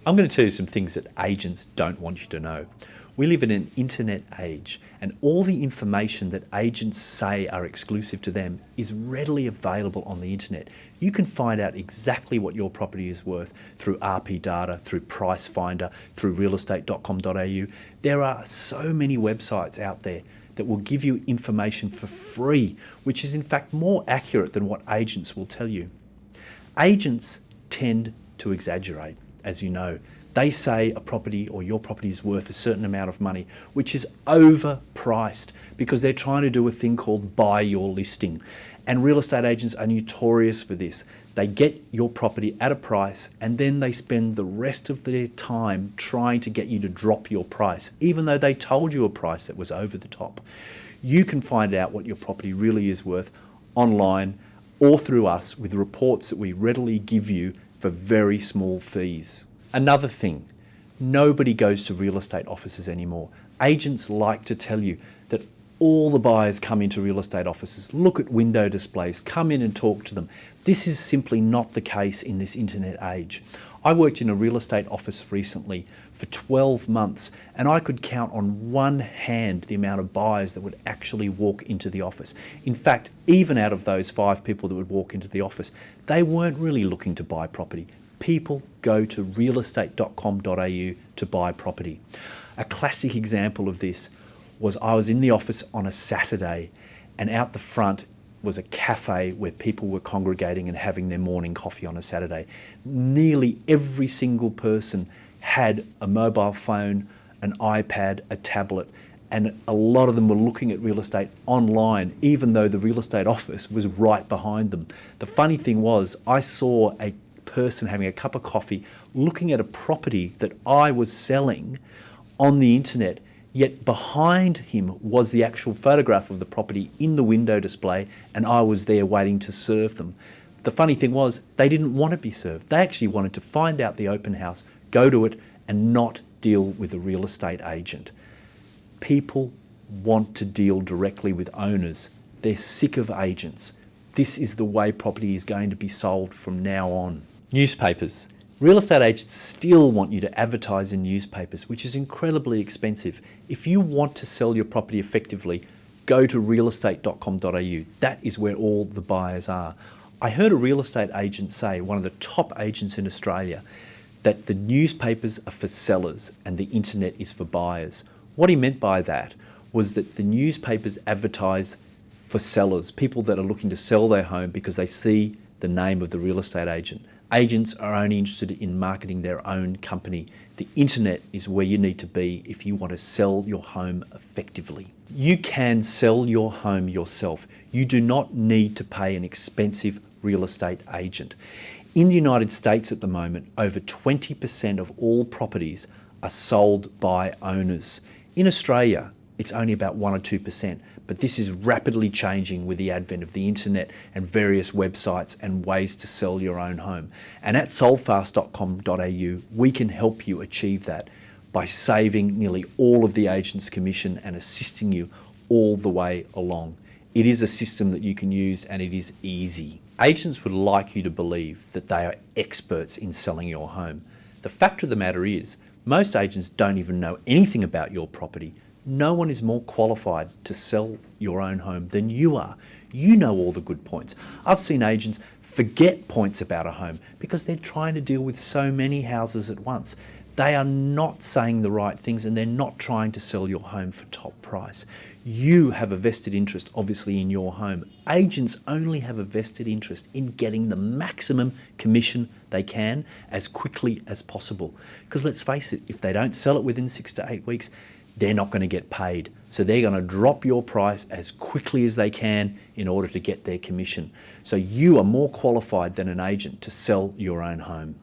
I'm going to tell you some things that agents don't want you to know. We live in an internet age, and all the information that agents say are exclusive to them is readily available on the internet. You can find out exactly what your property is worth through RP Data, through Price Finder, through realestate.com.au. There are so many websites out there that will give you information for free, which is in fact more accurate than what agents will tell you. Agents tend to exaggerate, as you know. They say a property or your property is worth a certain amount of money, which is overpriced because they're trying to do a thing called buy your listing. And real estate agents are notorious for this. They get your property at a price and then they spend the rest of their time trying to get you to drop your price, even though they told you a price that was over the top. You can find out what your property really is worth online or through us with reports that we readily give you for very small fees. Another thing, nobody goes to real estate offices anymore. Agents like to tell you that all the buyers come into real estate offices, look at window displays, come in and talk to them. This is simply not the case in this internet age. I worked in a real estate office recently for 12 months and I could count on one hand the amount of buyers that would actually walk into the office. In fact, even out of those 5 people that would walk into the office, they weren't really looking to buy property. People go to realestate.com.au to buy property. A classic example of this was I was in the office on a Saturday and out the front was a cafe where people were congregating and having their morning coffee on a Saturday. Nearly every single person had a mobile phone, an iPad, a tablet, and a lot of them were looking at real estate online, even though the real estate office was right behind them. The funny thing was, I saw a person having a cup of coffee looking at a property that I was selling on the internet, yet behind him was the actual photograph of the property in the window display and I was there waiting to serve them. The funny thing was, they didn't want to be served. They actually wanted to find out the open house, go to it and not deal with a real estate agent. People want to deal directly with owners. They're sick of agents. This is the way property is going to be sold from now on. Newspapers. Real estate agents still want you to advertise in newspapers, which is incredibly expensive. If you want to sell your property effectively, go to realestate.com.au. That is where all the buyers are. I heard a real estate agent say, one of the top agents in Australia, that the newspapers are for sellers and the internet is for buyers. What he meant by that was that the newspapers advertise for sellers, people that are looking to sell their home because they see the name of the real estate agent. Agents are only interested in marketing their own company. The internet is where you need to be if you want to sell your home effectively. You can sell your home yourself. You do not need to pay an expensive real estate agent. In the United States at the moment, over 20% of all properties are sold by owners. In Australia, it's only about 1 or 2%, but this is rapidly changing with the advent of the internet and various websites and ways to sell your own home. And at soldfast.com.au, we can help you achieve that by saving nearly all of the agent's commission and assisting you all the way along. It is a system that you can use and it is easy. Agents would like you to believe that they are experts in selling your home. The fact of the matter is, most agents don't even know anything about your property. No one is more qualified to sell your own home than you are. You know all the good points. I've seen agents forget points about a home because they're trying to deal with so many houses at once. They are not saying the right things and they're not trying to sell your home for top price. You have a vested interest, obviously, in your home. Agents only have a vested interest in getting the maximum commission they can as quickly as possible. Because let's face it, if they don't sell it within 6 to 8 weeks, they're not going to get paid. So they're going to drop your price as quickly as they can in order to get their commission. So you are more qualified than an agent to sell your own home.